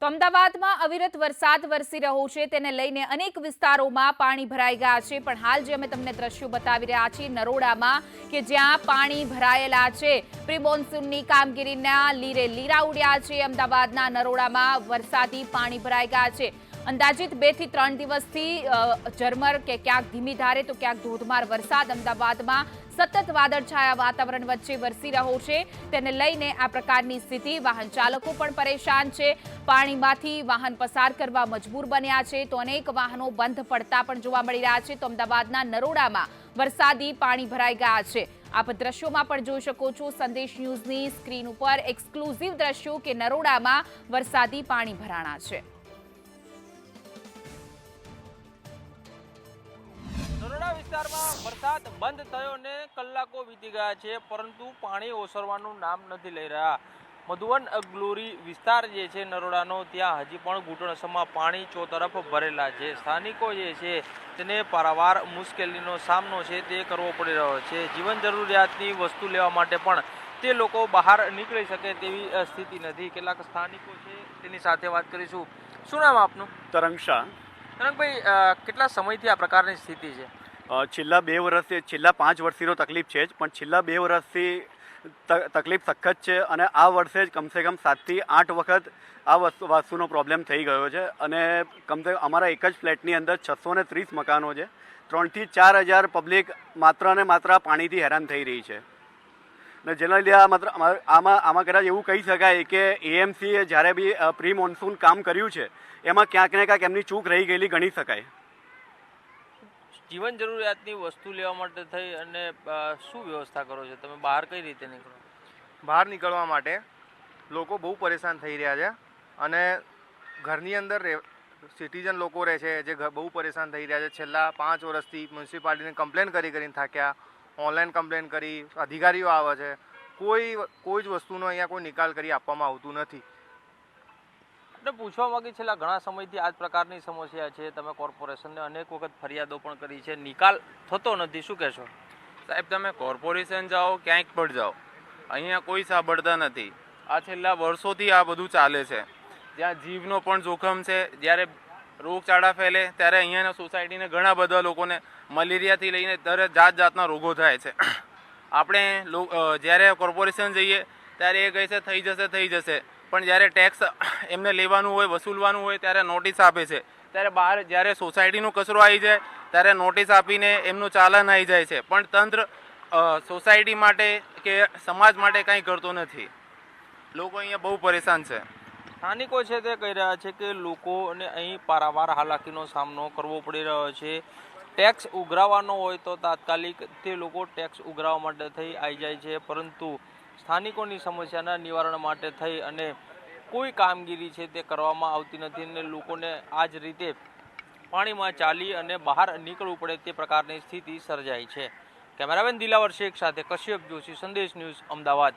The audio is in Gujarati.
તો અમદાવાદમાં અવિરત વરસાદ વરસી રહ્યો છે, તેને લઈને અનેક વિસ્તારોમાં પાણી ભરાઈ ગયા છે। પણ હાલ જે અમે તમને દ્રશ્યો બતાવી રહ્યા છીએ નરોડામાં કે જ્યાં પાણી ભરાયેલા છે, પ્રી મોન્સૂનની કામગીરીના લીરે લીરા ઉડ્યા છે। અમદાવાદના નરોડામાં વરસાદી પાણી ભરાઈ ગયા છે। અંદાજિત 2 થી 3 દિવસથી ઝરમર કે ક્યાંક ધીમી ધારે તો ક્યાંક ધોધમાર વરસાદ અમદાવાદમાં સતત વાદળછાયા વાતાવરણ વચ્ચે વરસી રહ્યો છે। તેને લઈને આ પ્રકારની સ્થિતિ, વાહન ચાલકો પણ પરેશાન છે, પાણીમાંથી વાહન પસાર કરવા મજબૂર બન્યા છે, તો અનેક વાહનો બંધ પડતા પણ જોવા મળી રહ્યા છે। તો અમદાવાદના નરોડામાં વરસાદી પાણી ભરાઈ ગયા છે। આપ દ્રશ્યોમાં પણ જોઈ શકો છો, સંદેશ ન્યૂઝની સ્ક્રીન ઉપર એક્સક્લુઝિવ દ્રશ્યો કે નરોડામાં વરસાદી પાણી ભરાણા છે। નરોડા વિસ્તારમાં વરસાદ બંધ થયો ને કલાકો વીતી ગયા છે, પરંતુ પાણી ઓસરવાનું નામ નથી લઈ રહ્યા। મધુવન ગ્લોરી વિસ્તાર જે છે નરોડાનો, ત્યાં હજી પણ ઘૂંટણસમાં પાણી ચોતરફ ભરેલા છે। સ્થાનિકો જે છે તેને પારાવાર મુશ્કેલીનો સામનો છે તે કરવો પડી રહ્યો છે। જીવન જરૂરિયાતની વસ્તુ લેવા માટે પણ તે લોકો બહાર નીકળી શકે તેવી સ્થિતિ નથી। કેટલાક સ્થાનિકો છે તેની સાથે વાત કરીશું। શું નામ આપનું? તરંગ શાહ। તરંગભાઈ, કેટલા સમયથી આ પ્રકારની સ્થિતિ છે? છેલ્લા 2 વર્ષથી, છેલ્લા 5 વર્ષથી તો તકલીફ છે જ, પણ છેલ્લા 2 વર્ષથી તકલીફ સખત છે। અને આ વર્ષે જ કમસે કમ 7 થી 8 વખત આ વસ્તુનો પ્રોબ્લેમ થઈ ગયો છે। અને કમસે કમ અમારા એક જ ફ્લેટની અંદર 630 મકાનો છે। 3 થી 4 હજાર પબ્લિક માત્ર ને માત્ર પાણીથી હેરાન થઈ રહી છે। અને જેના લીધે આમાં કદાચ એવું કહી શકાય કે એએમસીએ જ્યારે બી પ્રી મોન્સૂન કામ કર્યું છે એમાં ક્યાંક ને ક્યાંક એમની ચૂક રહી ગયેલી ગણી શકાય। જીવન જરૂરિયાતની વસ્તુ લેવા માટે થઈ અને શું વ્યવસ્થા કરો છો તમે? બહાર કઈ રીતે નીકળો? બહાર નીકળવા માટે લોકો બહુ પરેશાન થઈ રહ્યા છે। અને ઘરની અંદર સિટીઝન લોકો રહે છે જે બહુ પરેશાન થઈ રહ્યા છે। છેલ્લા 5 વર્ષથી મ્યુનિસિપાલિટીને કમ્પ્લેન કરીને થાક્યા, ઓનલાઈન કમ્પ્લેન કરી, અધિકારીઓ આવે છે, કોઈ જ વસ્તુનો અહીંયા કોઈ નિકાલ કરી આપવામાં આવતું નથી। એટલે પૂછવા માંગી, છેલ્લા ઘણા સમયથી આ જ પ્રકારની સમસ્યા છે, તમે કોર્પોરેશનને અનેક વખત ફરિયાદો પણ કરી છે, નિકાલ થતો નથી, શું કહેશો? સાહેબ, તમે કોર્પોરેશન જાઓ, ક્યાંક પણ જાઓ, અહીંયા કોઈ સાંભળતા નથી। આ છેલ્લા વર્ષોથી આ બધું ચાલે છે, જ્યાં જીવનો પણ જોખમ છે। જ્યારે રોગચાળા ફેલે ત્યારે અહીંયાના સોસાયટીને ઘણા બધા લોકોને મલેરિયાથી લઈને દરેક જાતના રોગો થાય છે। આપણે જ્યારે કોર્પોરેશન જઈએ ત્યારે એ કહે છે થઈ જશે, પણ જ્યારે ટેક્સ એમને લેવાનું હોય, વસૂલવાનું હોય ત્યારે નોટિસ આપે છે। ત્યારે બહાર જ્યારે સોસાયટીનો કચરો આવી જાય ત્યારે નોટિસ આપીને એમનું ચાલાન આવી જાય છે, પણ તંત્ર સોસાયટી માટે કે સમાજ માટે કંઈ કરતો નથી। લોકો અહીંયા બહુ પરેશાન છે। સ્થાનિકો છે તે કહી રહ્યા છે કે લોકોને અહીં પારાવાર હાલાકીનો સામનો કરવો પડી રહ્યો છે। ટેક્સ ઉઘરાવવાનો હોય તો તાત્કાલિક તે લોકો ટેક્સ ઉઘરાવવા માટે થઈ આવી જાય છે, પરંતુ સ્થાનિકોની સમસ્યાના નિવારણ માટે થઈ અને કોઈ કામગીરી છે તે કરવામાં આવતી નથી અને લોકોને આ જ રીતે પાણીમાં ચાલી અને બહાર નીકળવું પડે તે પ્રકારની સ્થિતિ સર્જાઈ છે। કેમેરામેન દિલાવર શેખ સાથે કશ્યપ જોશી, સંદેશ ન્યૂઝ, અમદાવાદ।